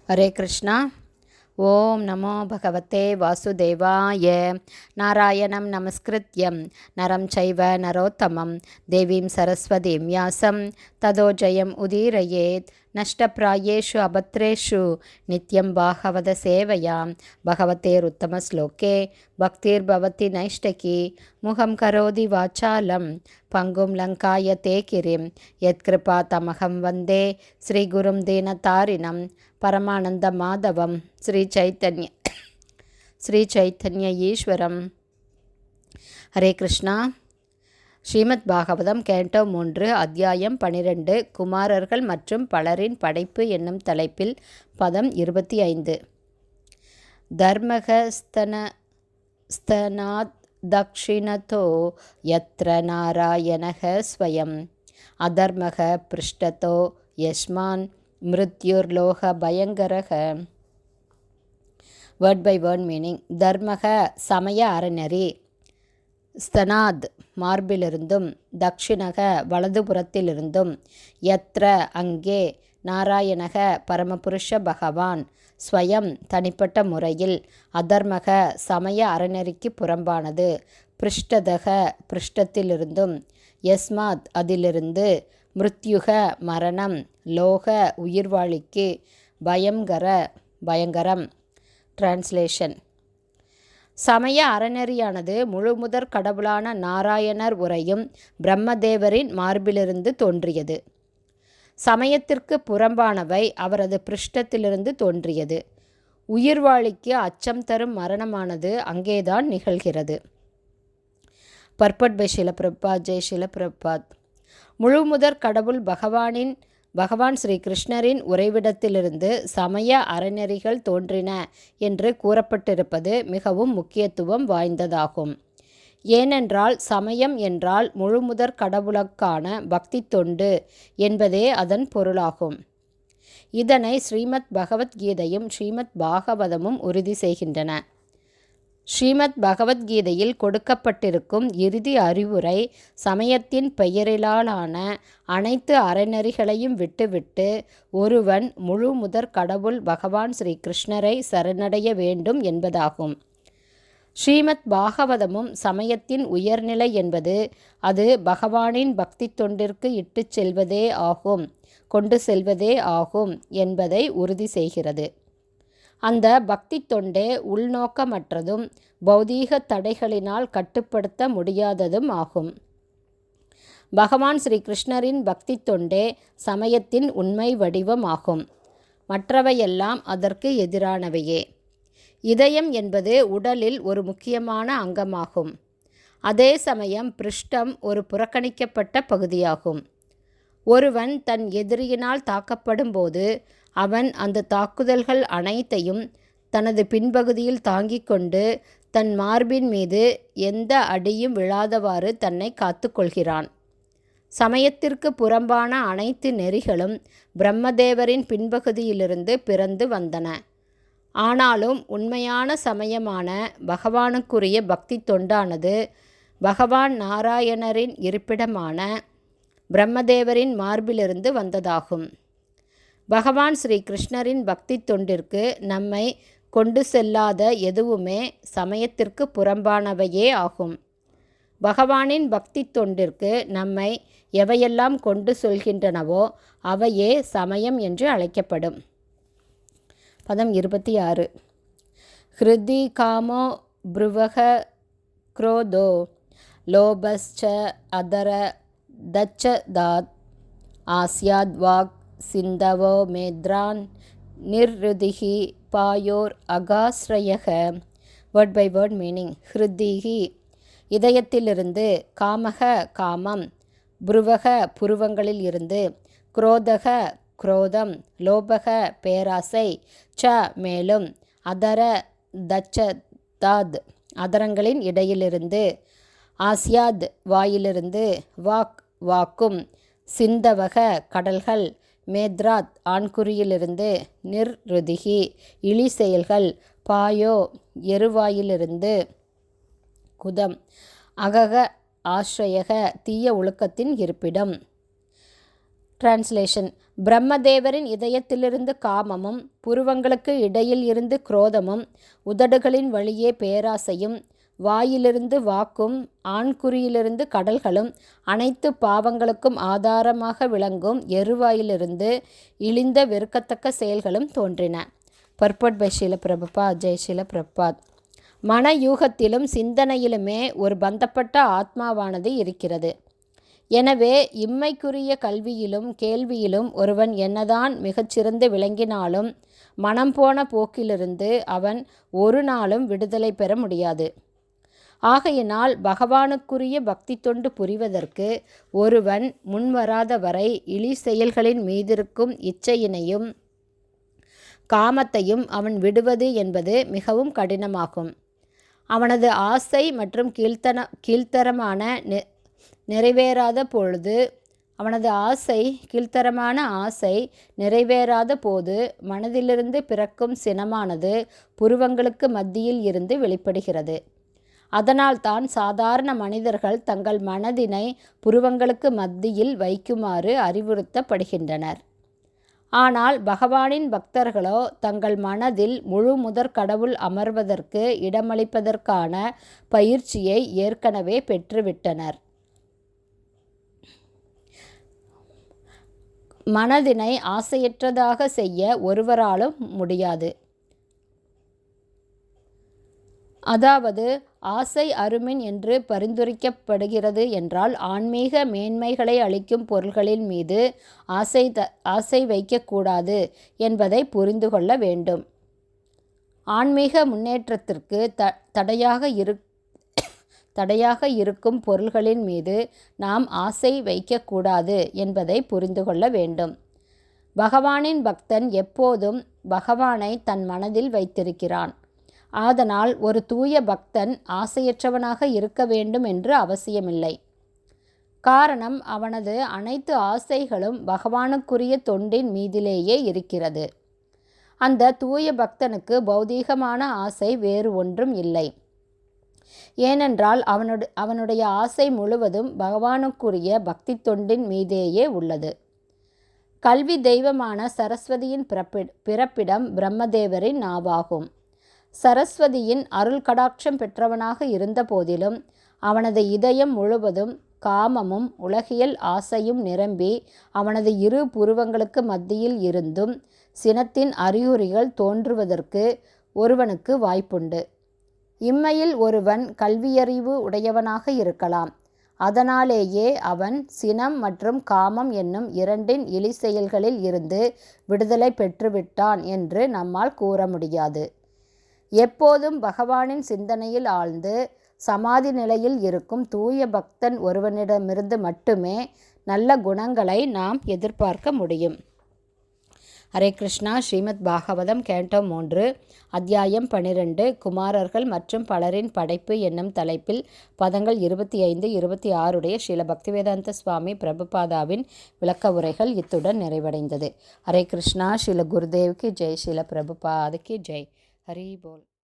ஹரே கிருஷ்ணா. ஓம் நமோ பகவதே வாசுதேவாய. நாராயணம் நமஸ்கிருத்யம் நரம் சைவ நரோத்தமம் தேவீம் சரஸ்வதீம் வியாசம் ததோ ஜெயம் உதீரயேத். நஷ்டப்ராயேஷு அபத்ரேஷு நித்யம் பாகவத சேவையாம் பகவதேருத்தம ஸ்லோகே பக்திர்பவதி நைஷ்டகி முகம் கரோதி வாச்சாலம் பங்கும் லங்காயதே கிரிம் யத்கிருபா தமகம் வந்தே ஸ்ரீகுரும் தீனதாரிணம் பரமானந்த மாதவம் ஸ்ரீ சைத்தன்ய ஈஸ்வரம். ஹரே கிருஷ்ணா. ஸ்ரீமத் பாகவதம் கேண்டோ 3 அத்தியாயம் 12 குமாரர்கள் மற்றும் பலரின் படைப்பு என்னும் தலைப்பில் பதம் 25. தர்மகஸ்தனாத் தக்ஷிணதோ யத்ர நாராயணக ஸ்வயம் அதர்மக பிருஷ்டதோ யஸ்மான் மிருத்யுர்லோக பயங்கரக. Word by word meaning. தர்மக சமய அறநெறி, ஸ்தனாத் மார்பிலிருந்தும், தக்ஷிணக வலதுபுறத்திலிருந்தும், யத்ர அங்கே, நாராயணக பரமபுருஷ பகவான், ஸ்வயம் தனிப்பட்ட முறையில், அதர்மக சமய அறநெறிக்கு புறம்பானது, பிருஷ்டதக பிருஷ்டத்திலிருந்தும், யஸ்மாத் அதிலிருந்து, மிருத்யுக மரணம், லோக உயிர்வாழிக்கு, பயங்கரம். டிரான்ஸ்லேஷன். சமய அறநெறியானது முழுமுதற் கடவுளான நாராயணர் உரையும் பிரம்மதேவரின் மார்பிலிருந்து தோன்றியது. சமயத்திற்கு புறம்பானவை அவரது பிருஷ்டத்திலிருந்து தோன்றியது. உயிர்வாழிக்கு அச்சம் தரும் மரணமானது அங்கேதான் நிகழ்கிறது. Purport by Srila Prabhupada. ஜெய் ஷீல பிரபாத். முழுமுதற் கடவுள் பகவான் ஸ்ரீ கிருஷ்ணரின் உறைவிடத்திலிருந்து சமய அறநெறிகள் தோன்றின என்று கூறப்பட்டிருப்பது மிகவும் முக்கியத்துவம் வாய்ந்ததாகும். ஏனென்றால் சமயம் என்றால் முழுமுதற் கடவுளுக்கான பக்தி தொண்டு என்பதே அதன் பொருளாகும். இதனை ஸ்ரீமத் பகவத்கீதையும் ஸ்ரீமத் பாகவதமும் உறுதி செய்கின்றன. ஸ்ரீமத் பகவத்கீதையில் கொடுக்கப்பட்டிருக்கும் இறுதி அறிவுரை சமயத்தின் பெயரிலான அனைத்து அறநெறிகளையும் விட்டுவிட்டு ஒருவன் முழு முதற் கடவுள் பகவான் ஸ்ரீ கிருஷ்ணரை சரணடைய வேண்டும் என்பதாகும். ஸ்ரீமத் பாகவதமும் சமயத்தின் உயர்நிலை என்பது அது பகவானின் பக்தி தொண்டிற்கு கொண்டு செல்வதே ஆகும் என்பதை உறுதி செய்கிறது. அந்த பக்தி தொண்டே உள்நோக்கமற்றதும் பௌதீக தடைகளினால் கட்டுப்படுத்த முடியாததும் ஆகும். பகவான் ஸ்ரீ கிருஷ்ணரின் பக்தி தொண்டே சமயத்தின் உண்மை வடிவம் ஆகும். மற்றவையெல்லாம் அதற்கு எதிரானவையே. இதயம் என்பது உடலில் ஒரு முக்கியமான அங்கமாகும். அதே சமயம் பிருஷ்டம் ஒரு புறக்கணிக்கப்பட்ட பகுதியாகும். ஒருவன் தன் எதிரியினால் தாக்கப்படும் போது அவன் அந்த தாக்குதல்கள் அனைத்தையும் தனது பின்பகுதியில் தாங்கிக் கொண்டு தன் மார்பின் மீது எந்த அடியும் விழாதவாறு தன்னை காத்து கொள்கிறான். சமயத்திற்கு புறம்பான அனைத்து நெறிகளும் பிரம்மதேவரின் பின்பகுதியிலிருந்து பிறந்து வந்தன. ஆனாலும் உண்மையான சமயமான பகவானுக்குரிய பக்தி தொண்டானது பகவான் நாராயணரின் இருப்பிடமான பிரம்மதேவரின் மார்பிலிருந்து வந்ததாகும். பகவான் ஸ்ரீ கிருஷ்ணரின் பக்தி தொண்டிற்கு நம்மை கொண்டு செல்லாத எதுவுமே சமயத்திற்கு புறம்பானவையே ஆகும். பகவானின் பக்தி தொண்டிற்கு நம்மை எவையெல்லாம் கொண்டு சொல்கின்றனவோ அவையே சமயம் என்று அழைக்கப்படும். பதம் 26. ஹிருதி காமோ ப்ருவக க்ரோதோ லோபஸ்ச அதர தச்சதாத் ஆஸ்யாத் வாக் சிந்தவோ மேத்ரான் நிர்ருதிஹி பாயோர் அகாஸ்ரயக. Word by word meaning. ஹிருதிஹி இதயத்திலிருந்து, காமக காமம், புருவக புருவங்களில் இருந்து, குரோதக குரோதம், லோபக பேராசை, ச மேலும், அதர தச்சதாத் அதரங்களின் இடையிலிருந்து, ஆஸ்யாத் வாயிலிருந்து, வாக்கும், சிந்தவக கடல்கள், மேத்ராத் ஆண்குறியிலிருந்து, நிர்ருதிகி இழி செயல்கள், பாயோ எருவாயிலிருந்து, குதம் அகக ஆஸ்ரயக தீய ஒழுக்கத்தின் இருப்பிடம். டிரான்ஸ்லேஷன். பிரம்மதேவரின் இதயத்திலிருந்து காமமும், புருவங்களுக்கு இடையில் இருந்து குரோதமும், உதடுகளின் வழியே பேராசையும், வாயிலிருந்து வாக்கும், ஆண்குறியிலிருந்து கடல்களும், அனைத்து பாவங்களுக்கும் ஆதாரமாக விளங்கும் எருவாயிலிருந்து இழிந்த வெறுக்கத்தக்க செயல்களும் தோன்றின. Purport by Srila Prabhupada. ஜெய் ஸ்ரீல பிரபுபாத். மனயூகத்திலும் சிந்தனையிலுமே ஒரு பந்தப்பட்ட ஆத்மாவானது இருக்கிறது. எனவே இம்மைக்குரிய கல்வியிலும் கேள்வியிலும் ஒருவன் என்னதான் மிகச்சிறந்து விளங்கினாலும் மனம் போன போக்கிலிருந்து அவன் ஒரு நாளும் விடுதலை பெற முடியாது. ஆகையினால் பகவானுக்குரிய பக்தி தொண்டு புரிவதற்கு ஒருவன் முன்வராத வரை இழி செயல்களின் மீதிருக்கும் இச்சையினையும் காமத்தையும் அவன் விடுவது என்பது மிகவும் கடினமாகும். அவனது ஆசை மற்றும் கீழ்த்தரமான நிறைவேறாத ஆசை நிறைவேறாத போது மனதிலிருந்து பிறக்கும் சினமானது புருவங்களுக்கு மத்தியில் இருந்து வெளிப்படுகிறது. அதனால்தான் சாதாரண மனிதர்கள் தங்கள் மனதினை புருவங்களுக்கு மத்தியில் வைக்குமாறு அறிவுறுத்தப்படுகின்றனர். ஆனால் பகவானின் பக்தர்களோ தங்கள் மனதில் முழு முதற் கடவுள் அமர்வதற்கு இடமளிப்பதற்கான பயிற்சியை ஏற்கனவே பெற்றுவிட்டனர். மனதினை ஆசையற்றதாக செய்ய ஒருவராலும் முடியாது. அதாவது ஆசை அருமின் என்று பரிந்துரைக்கப்படுகிறது என்றால் ஆன்மீக மேன்மைகளை அளிக்கும் பொருள்களின் மீது ஆசை வைக்கக்கூடாது என்பதை புரிந்து கொள்ள வேண்டும். ஆன்மீக முன்னேற்றத்திற்கு தடையாக இருக்கும் பொருள்களின் மீது நாம் ஆசை வைக்கக்கூடாது என்பதை புரிந்து கொள்ள வேண்டும். பகவானின் பக்தன் எப்போதும் பகவானை தன் மனதில் வைத்திருக்கிறான். ஆதலால் ஒரு தூய பக்தன் ஆசையற்றவனாக இருக்க வேண்டும் என்று அவசியமில்லை. காரணம், அவனது அனைத்து ஆசைகளும் பகவானுக்குரிய தொண்டின் மீதிலேயே இருக்கிறது. அந்த தூய பக்தனுக்கு பௌதீகமான ஆசை வேறு ஒன்றும் இல்லை. ஏனென்றால் அவனுடைய ஆசை முழுவதும் பகவானுக்குரிய பக்தி தொண்டின் மீதேயே உள்ளது. கல்வி தெய்வமான சரஸ்வதியின் பிறப்பிடம் பிரம்மதேவரின் நாவாகும். சரஸ்வதியின் அருள் கடாட்சம் பெற்றவனாக இருந்த போதிலும் அவனது இதயம் முழுவதும் காமமும் உலகியல் ஆசையும் நிரம்பி அவனது இரு புருவங்களுக்கு மத்தியில் இருந்தும் சினத்தின் அறிகுறிகள் தோன்றுவதற்கு ஒருவனுக்கு வாய்ப்புண்டு. இம்மையில் ஒருவன் கல்வியறிவு உடையவனாக இருக்கலாம். அதனாலேயே அவன் சினம் மற்றும் காமம் என்னும் இரண்டின் இழி செயல்களில் இருந்து விடுதலை பெற்றுவிட்டான் என்று நம்மால் கூற முடியாது. எப்போதும் பகவானின் சிந்தனையில் ஆழ்ந்து சமாதி நிலையில் இருக்கும் தூய பக்தன் ஒருவனிடமிருந்து மட்டுமே நல்ல குணங்களை நாம் எதிர்பார்க்க முடியும். ஹரே கிருஷ்ணா. ஸ்ரீமத் பாகவதம் கேண்டோ 3 அத்தியாயம் 12 குமாரர்கள் மற்றும் பலரின் படைப்பு என்னும் தலைப்பில் பதங்கள் 25-26 உடைய ஸ்ரீல பக்திவேதாந்த சுவாமி பிரபுபாதாவின் விளக்க உரைகள் இத்துடன் நிறைவடைந்தது. ஹரே கிருஷ்ணா. ஸ்ரீல குருதேவ்க்கு ஜெய். ஸ்ரீல பிரபுபாதுக்கு ஜெய். ஹரி போல்.